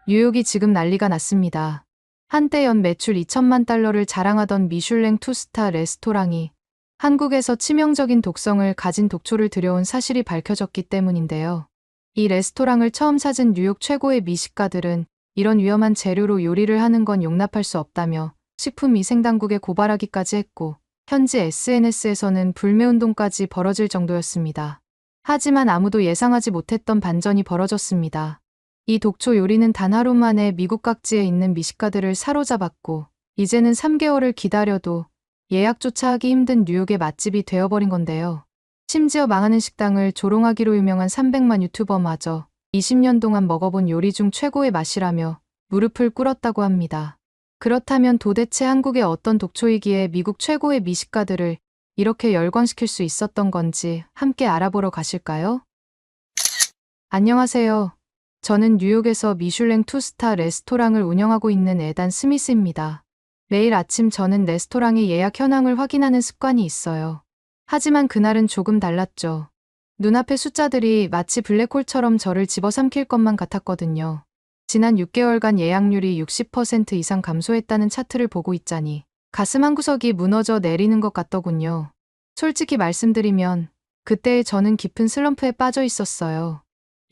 뉴욕이 지금 난리가 났습니다. 한때 연 매출 2천만 달러를 자랑하던 미슐랭 투스타 레스토랑이 한국에서 치명적인 독성을 가진 독초를 들여온 사실이 밝혀졌기 때문인데요. 이 레스토랑을 처음 찾은 뉴욕 최고의 미식가들은 이런 위험한 재료로 요리를 하는 건 용납할 수 없다며 식품위생당국에 고발하기까지 했고, 현지 SNS에서는 불매운동까지 벌어질 정도였습니다. 하지만 아무도 예상하지 못했던 반전이 벌어졌습니다. 이 독초 요리는 단 하루 만에 미국 각지에 있는 미식가들을 사로잡았고, 이제는 3개월을 기다려도 예약조차 하기 힘든 뉴욕의 맛집이 되어버린 건데요. 심지어 망하는 식당을 조롱하기로 유명한 300만 유튜버마저 20년 동안 먹어본 요리 중 최고의 맛이라며 무릎을 꿇었다고 합니다. 그렇다면 도대체 한국의 어떤 독초이기에 미국 최고의 미식가들을 이렇게 열광시킬 수 있었던 건지 함께 알아보러 가실까요? 안녕하세요. 저는 뉴욕에서 미슐랭 투스타 레스토랑을 운영하고 있는 에단 스미스입니다. 매일 아침 저는 레스토랑의 예약 현황을 확인하는 습관이 있어요. 하지만 그날은 조금 달랐죠. 눈앞의 숫자들이 마치 블랙홀처럼 저를 집어삼킬 것만 같았거든요. 지난 6개월간 예약률이 60% 이상 감소했다는 차트를 보고 있자니 가슴 한 구석이 무너져 내리는 것 같더군요. 솔직히 말씀드리면 그때의 저는 깊은 슬럼프에 빠져 있었어요.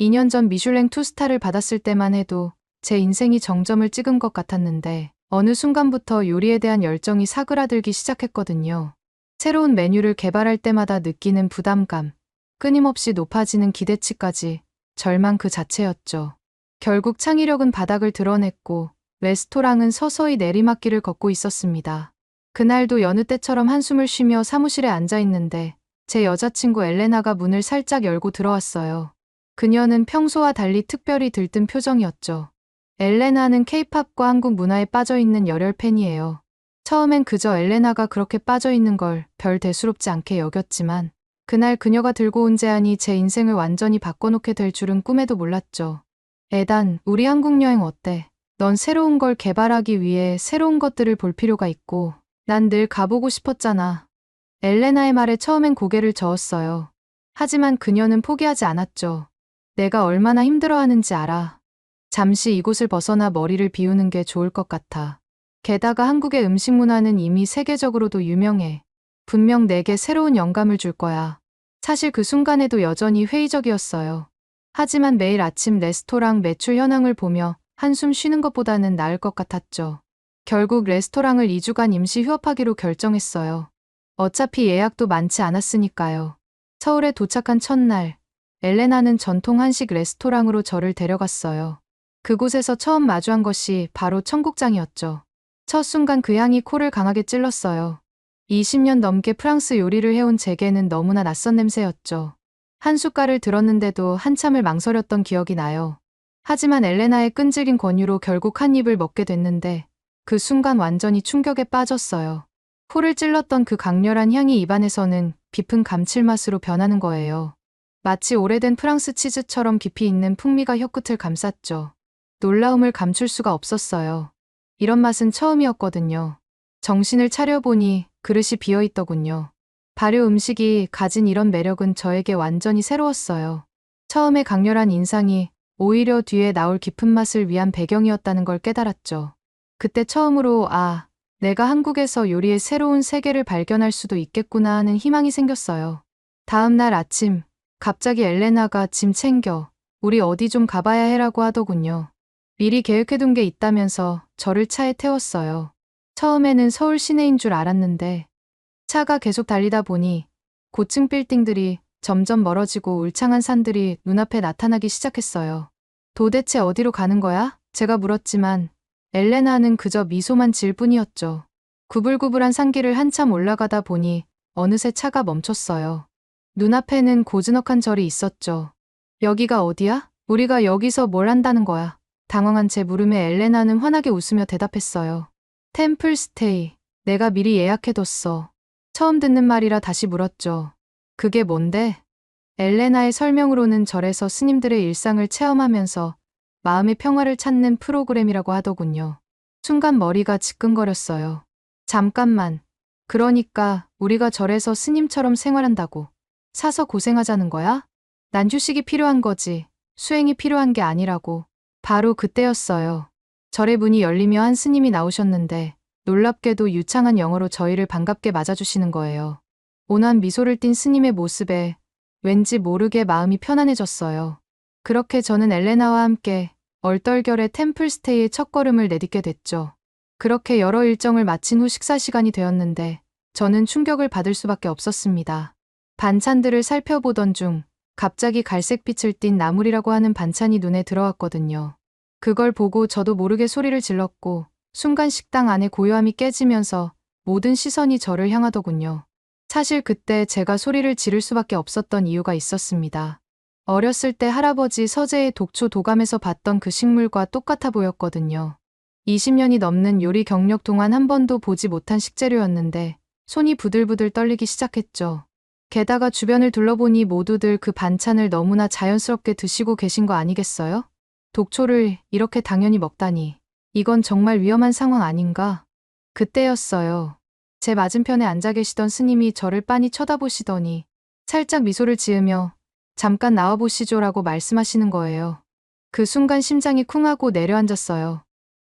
2년 전 미슐랭 투스타를 받았을 때만 해도 제 인생이 정점을 찍은 것 같았는데 어느 순간부터 요리에 대한 열정이 사그라들기 시작했거든요. 새로운 메뉴를 개발할 때마다 느끼는 부담감, 끊임없이 높아지는 기대치까지 절망 그 자체였죠. 결국 창의력은 바닥을 드러냈고 레스토랑은 서서히 내리막길을 걷고 있었습니다. 그날도 여느 때처럼 한숨을 쉬며 사무실에 앉아 있는데 제 여자친구 엘레나가 문을 살짝 열고 들어왔어요. 그녀는 평소와 달리 특별히 들뜬 표정이었죠. 엘레나는 케이팝과 한국 문화에 빠져있는 열혈 팬이에요. 처음엔 그저 엘레나가 그렇게 빠져있는 걸 별 대수롭지 않게 여겼지만 그날 그녀가 들고 온 제안이 제 인생을 완전히 바꿔놓게 될 줄은 꿈에도 몰랐죠. 에단, 우리 한국 여행 어때? 넌 새로운 걸 개발하기 위해 새로운 것들을 볼 필요가 있고 난 늘 가보고 싶었잖아. 엘레나의 말에 처음엔 고개를 저었어요. 하지만 그녀는 포기하지 않았죠. 내가 얼마나 힘들어하는지 알아. 잠시 이곳을 벗어나 머리를 비우는 게 좋을 것 같아. 게다가 한국의 음식 문화는 이미 세계적으로도 유명해. 분명 내게 새로운 영감을 줄 거야. 사실 그 순간에도 여전히 회의적이었어요. 하지만 매일 아침 레스토랑 매출 현황을 보며 한숨 쉬는 것보다는 나을 것 같았죠. 결국 레스토랑을 2주간 임시 휴업하기로 결정했어요. 어차피 예약도 많지 않았으니까요. 서울에 도착한 첫날, 엘레나는 전통 한식 레스토랑으로 저를 데려갔어요. 그곳에서 처음 마주한 것이 바로 청국장이었죠. 첫 순간 그 향이 코를 강하게 찔렀어요. 20년 넘게 프랑스 요리를 해온 제게는 너무나 낯선 냄새였죠. 한 숟갈을 들었는데도 한참을 망설였던 기억이 나요. 하지만 엘레나의 끈질긴 권유로 결국 한 입을 먹게 됐는데 그 순간 완전히 충격에 빠졌어요. 코를 찔렀던 그 강렬한 향이 입안에서는 깊은 감칠맛으로 변하는 거예요. 마치 오래된 프랑스 치즈처럼 깊이 있는 풍미가 혀끝을 감쌌죠. 놀라움을 감출 수가 없었어요. 이런 맛은 처음이었거든요. 정신을 차려보니 그릇이 비어있더군요. 발효 음식이 가진 이런 매력은 저에게 완전히 새로웠어요. 처음에 강렬한 인상이 오히려 뒤에 나올 깊은 맛을 위한 배경이었다는 걸 깨달았죠. 그때 처음으로 내가 한국에서 요리의 새로운 세계를 발견할 수도 있겠구나 하는 희망이 생겼어요. 다음 날 아침, 갑자기 엘레나가 짐 챙겨 우리 어디 좀 가봐야 해라고 하더군요. 미리 계획해둔 게 있다면서 저를 차에 태웠어요. 처음에는 서울 시내인 줄 알았는데 차가 계속 달리다 보니 고층 빌딩들이 점점 멀어지고 울창한 산들이 눈앞에 나타나기 시작했어요. 도대체 어디로 가는 거야? 제가 물었지만 엘레나는 그저 미소만 지을 뿐이었죠. 구불구불한 산길을 한참 올라가다 보니 어느새 차가 멈췄어요. 눈앞에는 고즈넉한 절이 있었죠. 여기가 어디야? 우리가 여기서 뭘 한다는 거야? 당황한 제 물음에 엘레나는 환하게 웃으며 대답했어요. 템플 스테이. 내가 미리 예약해뒀어. 처음 듣는 말이라 다시 물었죠. 그게 뭔데? 엘레나의 설명으로는 절에서 스님들의 일상을 체험하면서 마음의 평화를 찾는 프로그램이라고 하더군요. 순간 머리가 지끈거렸어요. 잠깐만. 그러니까 우리가 절에서 스님처럼 생활한다고. 사서 고생하자는 거야? 난 휴식이 필요한 거지. 수행이 필요한 게 아니라고. 바로 그때였어요. 절의 문이 열리며 한 스님이 나오셨는데 놀랍게도 유창한 영어로 저희를 반갑게 맞아주시는 거예요. 온화한 미소를 띤 스님의 모습에 왠지 모르게 마음이 편안해졌어요. 그렇게 저는 엘레나와 함께 얼떨결에 템플스테이의 첫걸음을 내딛게 됐죠. 그렇게 여러 일정을 마친 후 식사 시간이 되었는데 저는 충격을 받을 수밖에 없었습니다. 반찬들을 살펴보던 중 갑자기 갈색빛을 띤 나물이라고 하는 반찬이 눈에 들어왔거든요. 그걸 보고 저도 모르게 소리를 질렀고 순간 식당 안에 고요함이 깨지면서 모든 시선이 저를 향하더군요. 사실 그때 제가 소리를 지를 수밖에 없었던 이유가 있었습니다. 어렸을 때 할아버지 서재의 독초 도감에서 봤던 그 식물과 똑같아 보였거든요. 20년이 넘는 요리 경력 동안 한 번도 보지 못한 식재료였는데 손이 부들부들 떨리기 시작했죠. 게다가 주변을 둘러보니 모두들 그 반찬을 너무나 자연스럽게 드시고 계신 거 아니겠어요? 독초를 이렇게 당연히 먹다니. 이건 정말 위험한 상황 아닌가? 그때였어요. 제 맞은편에 앉아 계시던 스님이 저를 빤히 쳐다보시더니 살짝 미소를 지으며 잠깐 나와보시죠라고 말씀하시는 거예요. 그 순간 심장이 쿵 하고 내려앉았어요.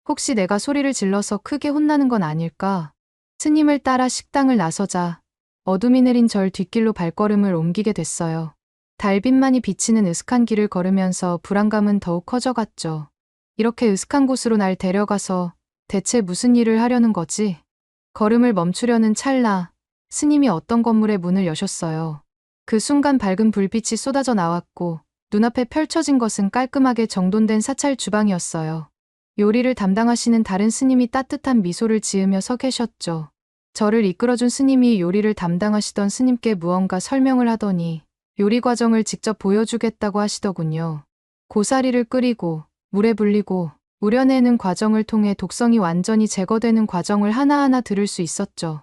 혹시 내가 소리를 질러서 크게 혼나는 건 아닐까? 스님을 따라 식당을 나서자 어둠이 내린 절 뒷길로 발걸음을 옮기게 됐어요. 달빛만이 비치는 으슥한 길을 걸으면서 불안감은 더욱 커져갔죠. 이렇게 으슥한 곳으로 날 데려가서 대체 무슨 일을 하려는 거지? 걸음을 멈추려는 찰나 스님이 어떤 건물의 문을 여셨어요. 그 순간 밝은 불빛이 쏟아져 나왔고 눈앞에 펼쳐진 것은 깔끔하게 정돈된 사찰 주방이었어요. 요리를 담당하시는 다른 스님이 따뜻한 미소를 지으며 서 계셨죠. 저를 이끌어준 스님이 요리를 담당하시던 스님께 무언가 설명을 하더니 요리 과정을 직접 보여주겠다고 하시더군요. 고사리를 끓이고 물에 불리고 우려내는 과정을 통해 독성이 완전히 제거되는 과정을 하나하나 들을 수 있었죠.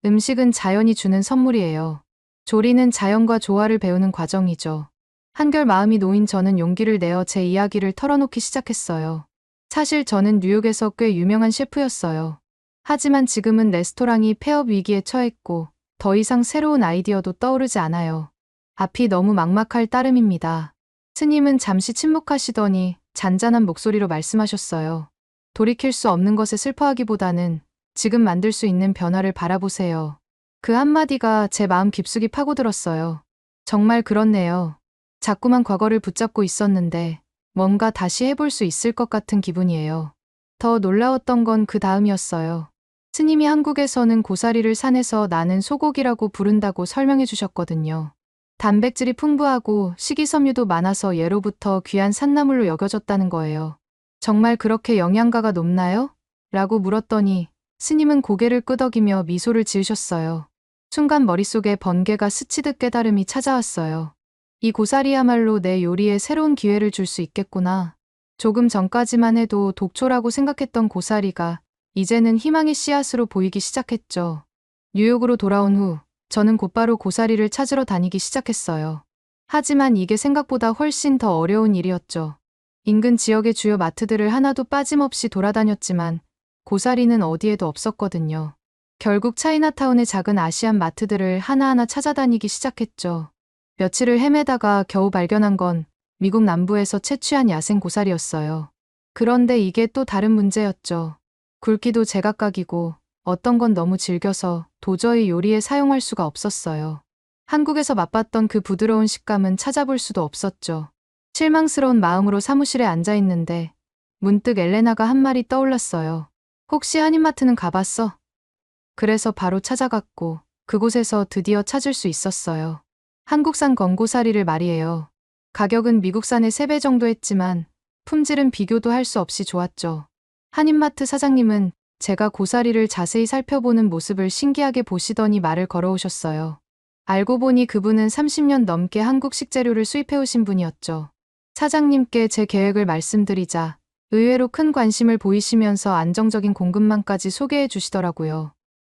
음식은 자연이 주는 선물이에요. 조리는 자연과 조화를 배우는 과정이죠. 한결 마음이 놓인 저는 용기를 내어 제 이야기를 털어놓기 시작했어요. 사실 저는 뉴욕에서 꽤 유명한 셰프였어요. 하지만 지금은 레스토랑이 폐업 위기에 처했고 더 이상 새로운 아이디어도 떠오르지 않아요. 앞이 너무 막막할 따름입니다. 스님은 잠시 침묵하시더니 잔잔한 목소리로 말씀하셨어요. 돌이킬 수 없는 것에 슬퍼하기보다는 지금 만들 수 있는 변화를 바라보세요. 그 한마디가 제 마음 깊숙이 파고들었어요. 정말 그렇네요. 자꾸만 과거를 붙잡고 있었는데 뭔가 다시 해볼 수 있을 것 같은 기분이에요. 더 놀라웠던 건 그 다음이었어요. 스님이 한국에서는 고사리를 산에서 나는 소고기라고 부른다고 설명해 주셨거든요. 단백질이 풍부하고 식이섬유도 많아서 예로부터 귀한 산나물로 여겨졌다는 거예요. 정말 그렇게 영양가가 높나요? 라고 물었더니 스님은 고개를 끄덕이며 미소를 지으셨어요. 순간 머릿속에 번개가 스치듯 깨달음이 찾아왔어요. 이 고사리야말로 내 요리에 새로운 기회를 줄 수 있겠구나. 조금 전까지만 해도 독초라고 생각했던 고사리가 이제는 희망의 씨앗으로 보이기 시작했죠. 뉴욕으로 돌아온 후 저는 곧바로 고사리를 찾으러 다니기 시작했어요. 하지만 이게 생각보다 훨씬 더 어려운 일이었죠. 인근 지역의 주요 마트들을 하나도 빠짐없이 돌아다녔지만 고사리는 어디에도 없었거든요. 결국 차이나타운의 작은 아시안 마트들을 하나하나 찾아다니기 시작했죠. 며칠을 헤매다가 겨우 발견한 건 미국 남부에서 채취한 야생 고사리였어요. 그런데 이게 또 다른 문제였죠. 굵기도 제각각이고 어떤 건 너무 질겨서 도저히 요리에 사용할 수가 없었어요. 한국에서 맛봤던 그 부드러운 식감은 찾아볼 수도 없었죠. 실망스러운 마음으로 사무실에 앉아 있는데 문득 엘레나가 한 말이 떠올랐어요. 혹시 한인마트는 가봤어? 그래서 바로 찾아갔고 그곳에서 드디어 찾을 수 있었어요. 한국산 건고사리를 말이에요. 가격은 미국산의 3배 정도 했지만 품질은 비교도 할 수 없이 좋았죠. 한인마트 사장님은 제가 고사리를 자세히 살펴보는 모습을 신기하게 보시더니 말을 걸어오셨어요. 알고 보니 그분은 30년 넘게 한국 식재료를 수입해오신 분이었죠. 사장님께 제 계획을 말씀드리자 의외로 큰 관심을 보이시면서 안정적인 공급망까지 소개해 주시더라고요.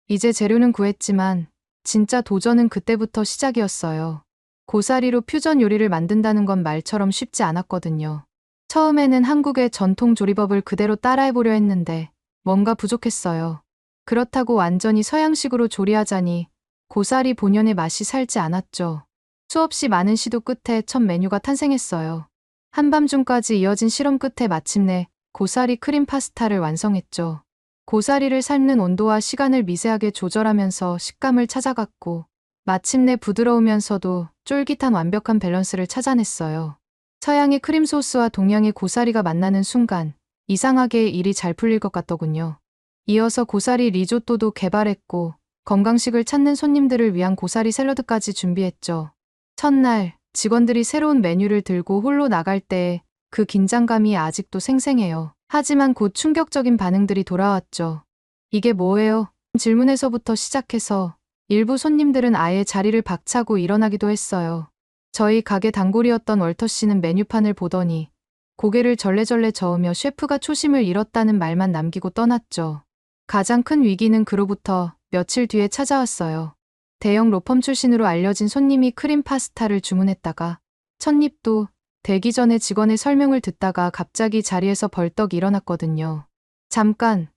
이제 재료는 구했지만 진짜 도전은 그때부터 시작이었어요. 고사리로 퓨전 요리를 만든다는 건 말처럼 쉽지 않았거든요. 처음에는 한국의 전통 조리법을 그대로 따라해보려 했는데 뭔가 부족했어요. 그렇다고 완전히 서양식으로 조리하자니 고사리 본연의 맛이 살지 않았죠. 수없이 많은 시도 끝에 첫 메뉴가 탄생했어요. 한밤중까지 이어진 실험 끝에 마침내 고사리 크림 파스타를 완성했죠. 고사리를 삶는 온도와 시간을 미세하게 조절하면서 식감을 찾아갔고, 마침내 부드러우면서도 쫄깃한 완벽한 밸런스를 찾아냈어요. 서양의 크림 소스와 동양의 고사리가 만나는 순간 이상하게 일이 잘 풀릴 것 같더군요. 이어서 고사리 리조또도 개발했고, 건강식을 찾는 손님들을 위한 고사리 샐러드까지 준비했죠. 첫날 직원들이 새로운 메뉴를 들고 홀로 나갈 때 그 긴장감이 아직도 생생해요. 하지만 곧 충격적인 반응들이 돌아왔죠. 이게 뭐예요? 질문에서부터 시작해서 일부 손님들은 아예 자리를 박차고 일어나기도 했어요. 저희 가게 단골이었던 월터 씨는 메뉴판을 보더니 고개를 절레절레 저으며 셰프가 초심을 잃었다는 말만 남기고 떠났죠. 가장 큰 위기는 그로부터 며칠 뒤에 찾아왔어요. 대형 로펌 출신으로 알려진 손님이 크림 파스타를 주문했다가 첫 입도 되기 전에 직원의 설명을 듣다가 갑자기 자리에서 벌떡 일어났거든요. 잠깐,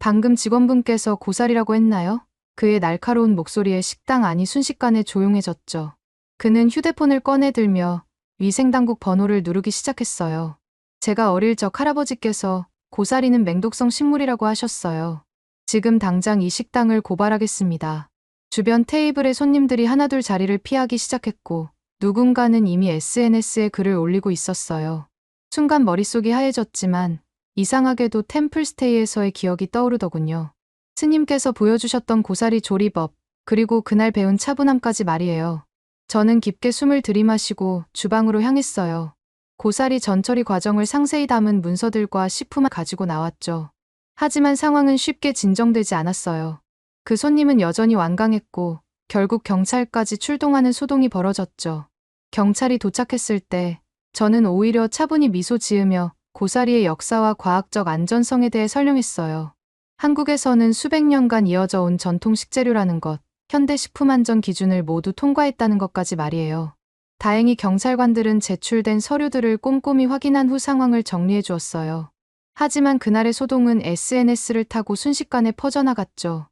방금 직원분께서 고사리라고 했나요? 그의 날카로운 목소리에 식당 안이 순식간에 조용해졌죠. 그는 휴대폰을 꺼내들며 위생당국 번호를 누르기 시작했어요. 제가 어릴 적 할아버지께서 고사리는 맹독성 식물이라고 하셨어요. 지금 당장 이 식당을 고발하겠습니다. 주변 테이블의 손님들이 하나둘 자리를 피하기 시작했고, 누군가는 이미 SNS에 글을 올리고 있었어요. 순간 머릿속이 하얘졌지만 이상하게도 템플스테이에서의 기억이 떠오르더군요. 스님께서 보여주셨던 고사리 조리법, 그리고 그날 배운 차분함까지 말이에요. 저는 깊게 숨을 들이마시고 주방으로 향했어요. 고사리 전처리 과정을 상세히 담은 문서들과 식품을 가지고 나왔죠. 하지만 상황은 쉽게 진정되지 않았어요. 그 손님은 여전히 완강했고 결국 경찰까지 출동하는 소동이 벌어졌죠. 경찰이 도착했을 때 저는 오히려 차분히 미소 지으며 고사리의 역사와 과학적 안전성에 대해 설명했어요. 한국에서는 수백 년간 이어져 온 전통 식재료라는 것, 현대 식품안전 기준을 모두 통과했다는 것까지 말이에요. 다행히 경찰관들은 제출된 서류들을 꼼꼼히 확인한 후 상황을 정리해 주었어요. 하지만 그날의 소동은 SNS를 타고 순식간에 퍼져나갔죠.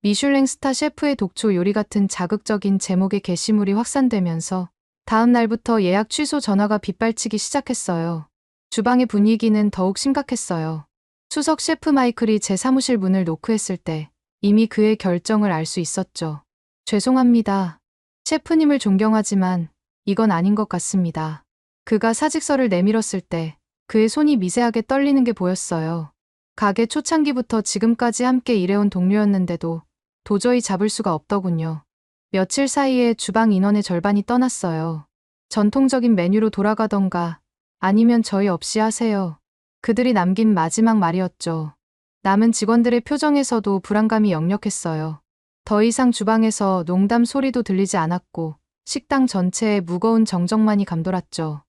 미슐랭 스타 셰프의 독초 요리 같은 자극적인 제목의 게시물이 확산되면서 다음 날부터 예약 취소 전화가 빗발치기 시작했어요. 주방의 분위기는 더욱 심각했어요. 수석 셰프 마이클이 제 사무실 문을 노크했을 때 이미 그의 결정을 알 수 있었죠. 죄송합니다. 셰프님을 존경하지만 이건 아닌 것 같습니다. 그가 사직서를 내밀었을 때 그의 손이 미세하게 떨리는 게 보였어요. 가게 초창기부터 지금까지 함께 일해온 동료였는데도 도저히 잡을 수가 없더군요. 며칠 사이에 주방 인원의 절반이 떠났어요. 전통적인 메뉴로 돌아가던가 아니면 저희 없이 하세요. 그들이 남긴 마지막 말이었죠. 남은 직원들의 표정에서도 불안감이 역력했어요. 더 이상 주방에서 농담 소리도 들리지 않았고 식당 전체에 무거운 정적만이 감돌았죠.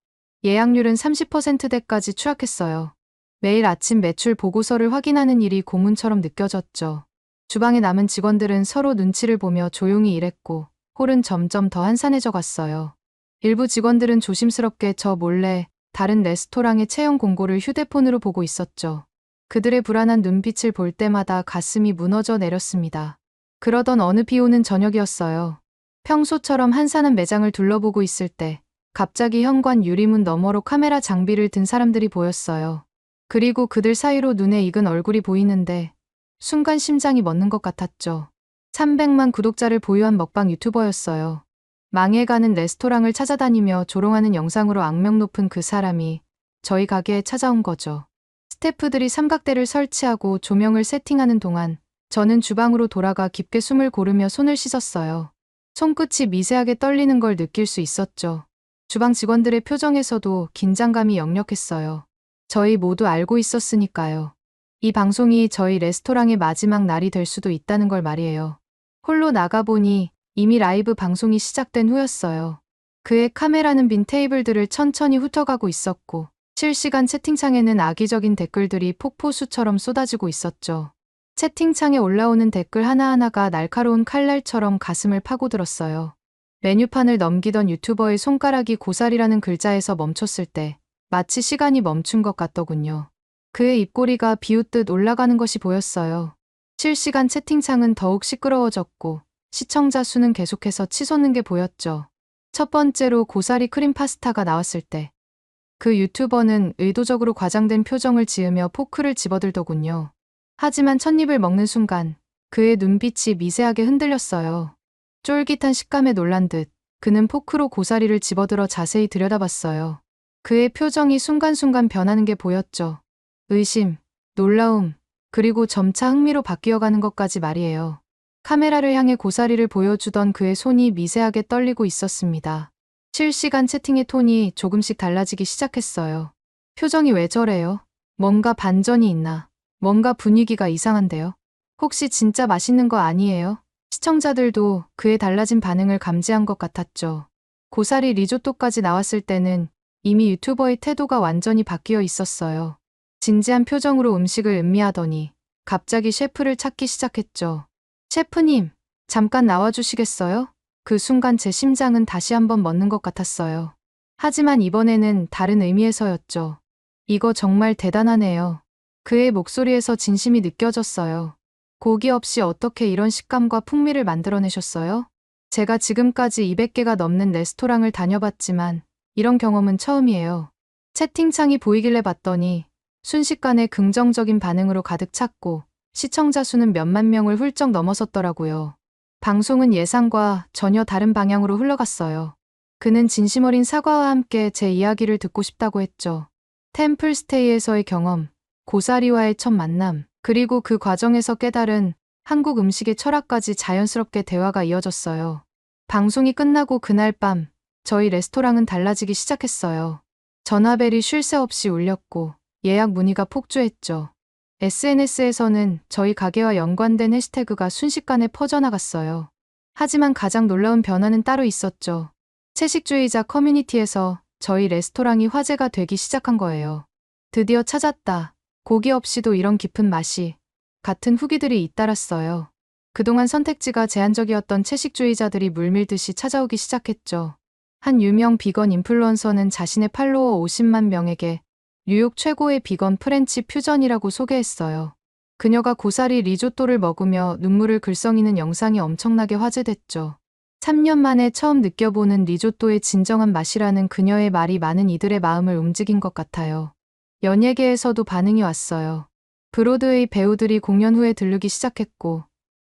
예약률은 30%대까지 추락했어요. 매일 아침 매출 보고서를 확인하는 일이 고문처럼 느껴졌죠. 주방에 남은 직원들은 서로 눈치를 보며 조용히 일했고 홀은 점점 더 한산해져 갔어요. 일부 직원들은 조심스럽게 저 몰래 다른 레스토랑의 채용 공고를 휴대폰으로 보고 있었죠. 그들의 불안한 눈빛을 볼 때마다 가슴이 무너져 내렸습니다. 그러던 어느 비 오는 저녁이었어요. 평소처럼 한산한 매장을 둘러보고 있을 때 갑자기 현관 유리문 너머로 카메라 장비를 든 사람들이 보였어요. 그리고 그들 사이로 눈에 익은 얼굴이 보이는데 순간 심장이 멎는 것 같았죠. 300만 구독자를 보유한 먹방 유튜버였어요. 망해가는 레스토랑을 찾아다니며 조롱하는 영상으로 악명 높은 그 사람이 저희 가게에 찾아온 거죠. 스태프들이 삼각대를 설치하고 조명을 세팅하는 동안 저는 주방으로 돌아가 깊게 숨을 고르며 손을 씻었어요. 손끝이 미세하게 떨리는 걸 느낄 수 있었죠. 주방 직원들의 표정에서도 긴장감이 역력했어요. 저희 모두 알고 있었으니까요. 이 방송이 저희 레스토랑의 마지막 날이 될 수도 있다는 걸 말이에요. 홀로 나가보니 이미 라이브 방송이 시작된 후였어요. 그의 카메라는 빈 테이블들을 천천히 훑어가고 있었고 실시간 채팅창에는 악의적인 댓글들이 폭포수처럼 쏟아지고 있었죠. 채팅창에 올라오는 댓글 하나하나가 날카로운 칼날처럼 가슴을 파고들었어요. 메뉴판을 넘기던 유튜버의 손가락이 고사리라는 글자에서 멈췄을 때 마치 시간이 멈춘 것 같더군요. 그의 입꼬리가 비웃듯 올라가는 것이 보였어요. 실시간 채팅창은 더욱 시끄러워졌고 시청자 수는 계속해서 치솟는 게 보였죠. 첫 번째로 고사리 크림 파스타가 나왔을 때 그 유튜버는 의도적으로 과장된 표정을 지으며 포크를 집어들더군요. 하지만 첫 입을 먹는 순간 그의 눈빛이 미세하게 흔들렸어요. 쫄깃한 식감에 놀란 듯 그는 포크로 고사리를 집어들어 자세히 들여다봤어요. 그의 표정이 순간순간 변하는 게 보였죠. 의심, 놀라움, 그리고 점차 흥미로 바뀌어가는 것까지 말이에요. 카메라를 향해 고사리를 보여주던 그의 손이 미세하게 떨리고 있었습니다. 실시간 채팅의 톤이 조금씩 달라지기 시작했어요. 표정이 왜 저래요? 뭔가 반전이 있나? 뭔가 분위기가 이상한데요? 혹시 진짜 맛있는 거 아니에요? 시청자들도 그의 달라진 반응을 감지한 것 같았죠. 고사리 리조또까지 나왔을 때는 이미 유튜버의 태도가 완전히 바뀌어 있었어요. 진지한 표정으로 음식을 음미하더니 갑자기 셰프를 찾기 시작했죠. 셰프님, 잠깐 나와주시겠어요? 그 순간 제 심장은 다시 한번 멎는 것 같았어요. 하지만 이번에는 다른 의미에서였죠. 이거 정말 대단하네요. 그의 목소리에서 진심이 느껴졌어요. 고기 없이 어떻게 이런 식감과 풍미를 만들어내셨어요? 제가 지금까지 200개가 넘는 레스토랑을 다녀봤지만 이런 경험은 처음이에요. 채팅창이 보이길래 봤더니 순식간에 긍정적인 반응으로 가득 찼고 시청자 수는 몇만 명을 훌쩍 넘어섰더라고요. 방송은 예상과 전혀 다른 방향으로 흘러갔어요. 그는 진심 어린 사과와 함께 제 이야기를 듣고 싶다고 했죠. 템플스테이에서의 경험, 고사리와의 첫 만남, 그리고 그 과정에서 깨달은 한국 음식의 철학까지 자연스럽게 대화가 이어졌어요. 방송이 끝나고 그날 밤 저희 레스토랑은 달라지기 시작했어요. 전화벨이 쉴 새 없이 울렸고 예약 문의가 폭주했죠. SNS에서는 저희 가게와 연관된 해시태그가 순식간에 퍼져나갔어요. 하지만 가장 놀라운 변화는 따로 있었죠. 채식주의자 커뮤니티에서 저희 레스토랑이 화제가 되기 시작한 거예요. 드디어 찾았다. 고기 없이도 이런 깊은 맛이. 같은 후기들이 잇따랐어요. 그동안 선택지가 제한적이었던 채식주의자들이 물밀듯이 찾아오기 시작했죠. 한 유명 비건 인플루언서는 자신의 팔로워 50만 명에게 뉴욕 최고의 비건 프렌치 퓨전이라고 소개했어요. 그녀가 고사리 리조또를 먹으며 눈물을 글썽이는 영상이 엄청나게 화제됐죠. 3년 만에 처음 느껴보는 리조또의 진정한 맛이라는 그녀의 말이 많은 이들의 마음을 움직인 것 같아요. 연예계에서도 반응이 왔어요. 브로드웨이 배우들이 공연 후에 들르기 시작했고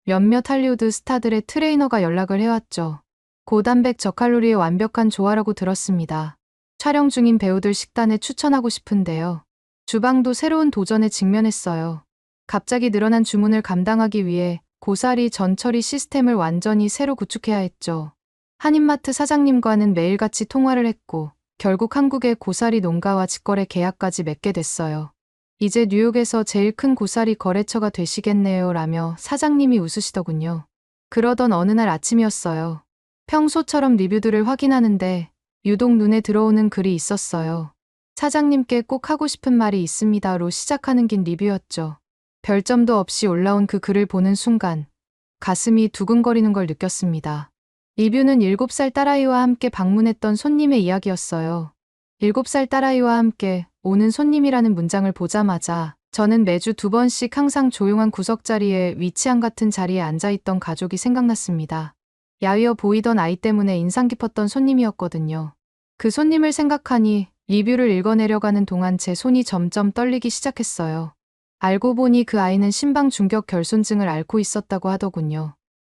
몇몇 할리우드 스타들의 트레이너가 연락을 해왔죠. 고단백 저칼로리의 완벽한 조화라고 들었습니다. 촬영 중인 배우들 식단에 추천하고 싶은데요. 주방도 새로운 도전에 직면했어요. 갑자기 늘어난 주문을 감당하기 위해 고사리 전처리 시스템을 완전히 새로 구축해야 했죠. 한인마트 사장님과는 매일같이 통화를 했고 결국 한국의 고사리 농가와 직거래 계약까지 맺게 됐어요. 이제 뉴욕에서 제일 큰 고사리 거래처가 되시겠네요 라며 사장님이 웃으시더군요. 그러던 어느 날 아침이었어요. 평소처럼 리뷰들을 확인하는데 유독 눈에 들어오는 글이 있었어요. 사장님께 꼭 하고 싶은 말이 있습니다로 시작하는 긴 리뷰였죠. 별점도 없이 올라온 그 글을 보는 순간 가슴이 두근거리는 걸 느꼈습니다. 리뷰는 7살 딸아이와 함께 방문했던 손님의 이야기였어요. 7살 딸아이와 함께 오는 손님이라는 문장을 보자마자 저는 매주 2번씩 항상 조용한 구석자리에 위치한 같은 자리에 앉아있던 가족이 생각났습니다. 야위어 보이던 아이 때문에 인상 깊었던 손님이었거든요. 그 손님을 생각하니 리뷰를 읽어내려가는 동안 제 손이 점점 떨리기 시작했어요. 알고 보니 그 아이는 심방 중격 결손증을 앓고 있었다고 하더군요.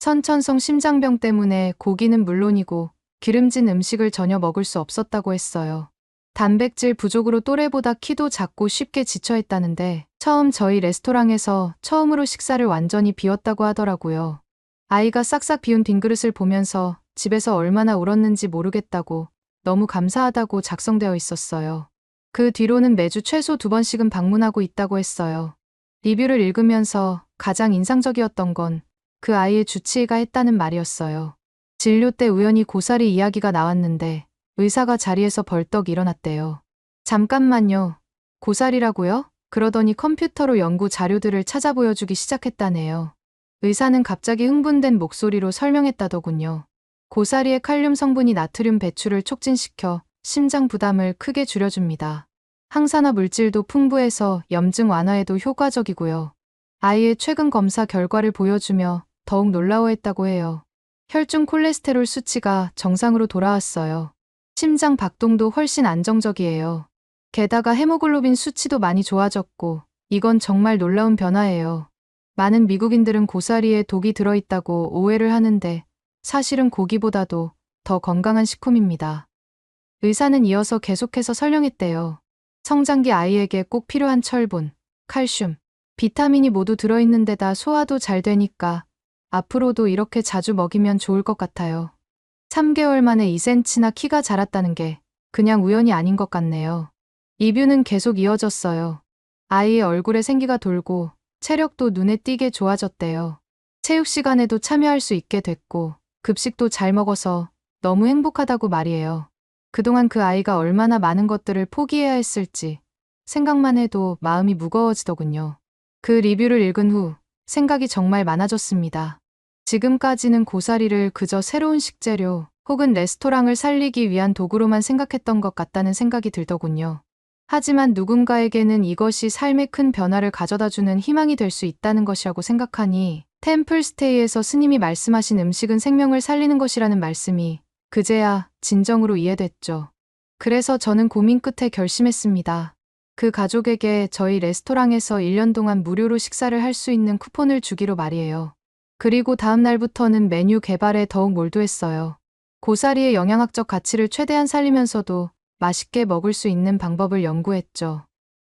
선천성 심장병 때문에 고기는 물론이고 기름진 음식을 전혀 먹을 수 없었다고 했어요. 단백질 부족으로 또래보다 키도 작고 쉽게 지쳐했다는데 처음 저희 레스토랑에서 처음으로 식사를 완전히 비웠다고 하더라고요. 아이가 싹싹 비운 빈 그릇을 보면서 집에서 얼마나 울었는지 모르겠다고 너무 감사하다고 작성되어 있었어요. 그 뒤로는 매주 최소 2번씩은 방문하고 있다고 했어요. 리뷰를 읽으면서 가장 인상적이었던 건 그 아이의 주치의가 했다는 말이었어요. 진료 때 우연히 고사리 이야기가 나왔는데 의사가 자리에서 벌떡 일어났대요. 잠깐만요. 고사리라고요? 그러더니 컴퓨터로 연구 자료들을 찾아 보여주기 시작했다네요. 의사는 갑자기 흥분된 목소리로 설명했다더군요. 고사리의 칼륨 성분이 나트륨 배출을 촉진시켜 심장 부담을 크게 줄여줍니다. 항산화 물질도 풍부해서 염증 완화에도 효과적이고요. 아이의 최근 검사 결과를 보여주며 더욱 놀라워했다고 해요. 혈중 콜레스테롤 수치가 정상으로 돌아왔어요. 심장 박동도 훨씬 안정적이에요. 게다가 헤모글로빈 수치도 많이 좋아졌고, 이건 정말 놀라운 변화예요. 많은 미국인들은 고사리에 독이 들어있다고 오해를 하는데, 사실은 고기보다도 더 건강한 식품입니다. 의사는 이어서 계속해서 설명했대요. 성장기 아이에게 꼭 필요한 철분, 칼슘, 비타민이 모두 들어있는 데다 소화도 잘 되니까 앞으로도 이렇게 자주 먹이면 좋을 것 같아요. 3개월 만에 2cm나 키가 자랐다는 게 그냥 우연이 아닌 것 같네요. 리뷰는 계속 이어졌어요. 아이의 얼굴에 생기가 돌고 체력도 눈에 띄게 좋아졌대요. 체육 시간에도 참여할 수 있게 됐고 급식도 잘 먹어서 너무 행복하다고 말이에요. 그동안 그 아이가 얼마나 많은 것들을 포기해야 했을지 생각만 해도 마음이 무거워지더군요. 그 리뷰를 읽은 후 생각이 정말 많아졌습니다. 지금까지는 고사리를 그저 새로운 식재료 혹은 레스토랑을 살리기 위한 도구로만 생각했던 것 같다는 생각이 들더군요. 하지만 누군가에게는 이것이 삶에 큰 변화를 가져다주는 희망이 될 수 있다는 것이라고 생각하니 템플스테이에서 스님이 말씀하신 음식은 생명을 살리는 것이라는 말씀이 그제야 진정으로 이해됐죠. 그래서 저는 고민 끝에 결심했습니다. 그 가족에게 저희 레스토랑에서 1년 동안 무료로 식사를 할 수 있는 쿠폰을 주기로 말이에요. 그리고 다음 날부터는 메뉴 개발에 더욱 몰두했어요. 고사리의 영양학적 가치를 최대한 살리면서도 맛있게 먹을 수 있는 방법을 연구했죠.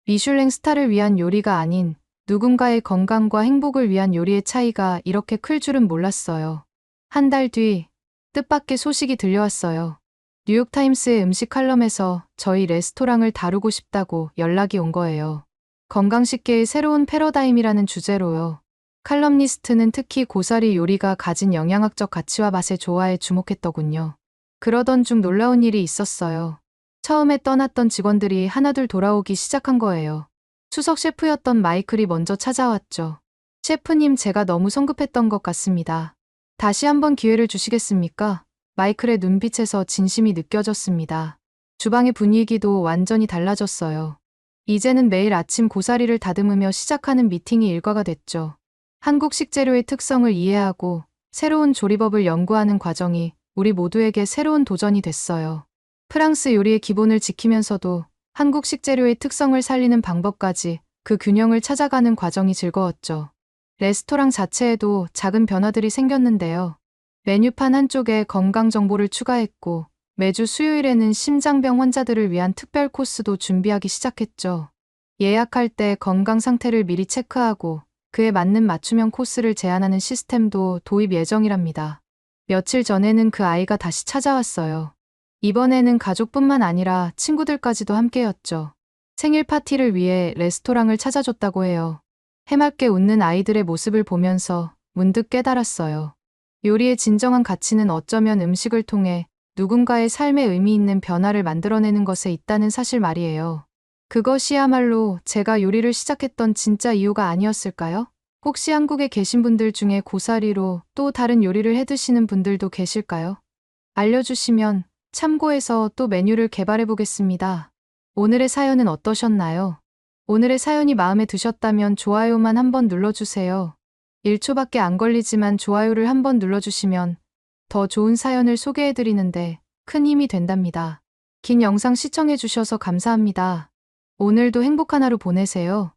미슐랭 스타를 위한 요리가 아닌 누군가의 건강과 행복을 위한 요리의 차이가 이렇게 클 줄은 몰랐어요. 한 달 뒤 뜻밖의 소식이 들려왔어요. 뉴욕타임스의 음식 칼럼에서 저희 레스토랑을 다루고 싶다고 연락이 온 거예요. 건강식계의 새로운 패러다임이라는 주제로요. 칼럼니스트는 특히 고사리 요리가 가진 영양학적 가치와 맛의 조화에 주목했더군요. 그러던 중 놀라운 일이 있었어요. 처음에 떠났던 직원들이 하나둘 돌아오기 시작한 거예요. 수석 셰프였던 마이클이 먼저 찾아왔죠. 셰프님, 제가 너무 성급했던 것 같습니다. 다시 한번 기회를 주시겠습니까? 마이클의 눈빛에서 진심이 느껴졌습니다. 주방의 분위기도 완전히 달라졌어요. 이제는 매일 아침 고사리를 다듬으며 시작하는 미팅이 일과가 됐죠. 한국 식재료의 특성을 이해하고 새로운 조리법을 연구하는 과정이 우리 모두에게 새로운 도전이 됐어요. 프랑스 요리의 기본을 지키면서도 한국 식재료의 특성을 살리는 방법까지 그 균형을 찾아가는 과정이 즐거웠죠. 레스토랑 자체에도 작은 변화들이 생겼는데요. 메뉴판 한쪽에 건강 정보를 추가했고 매주 수요일에는 심장병 환자들을 위한 특별 코스도 준비하기 시작했죠. 예약할 때 건강 상태를 미리 체크하고 그에 맞는 맞춤형 코스를 제안하는 시스템도 도입 예정이랍니다. 며칠 전에는 그 아이가 다시 찾아왔어요. 이번에는 가족뿐만 아니라 친구들까지도 함께였죠. 생일 파티를 위해 레스토랑을 찾아줬다고 해요. 해맑게 웃는 아이들의 모습을 보면서 문득 깨달았어요. 요리의 진정한 가치는 어쩌면 음식을 통해 누군가의 삶에 의미 있는 변화를 만들어내는 것에 있다는 사실 말이에요. 그것이야말로 제가 요리를 시작했던 진짜 이유가 아니었을까요? 혹시 한국에 계신 분들 중에 고사리로 또 다른 요리를 해 드시는 분들도 계실까요? 알려주시면 참고해서 또 메뉴를 개발해 보겠습니다. 오늘의 사연은 어떠셨나요? 오늘의 사연이 마음에 드셨다면 좋아요만 한번 눌러주세요. 1초밖에 안 걸리지만 좋아요를 한번 눌러주시면 더 좋은 사연을 소개해드리는데 큰 힘이 된답니다. 긴 영상 시청해주셔서 감사합니다. 오늘도 행복한 하루 보내세요.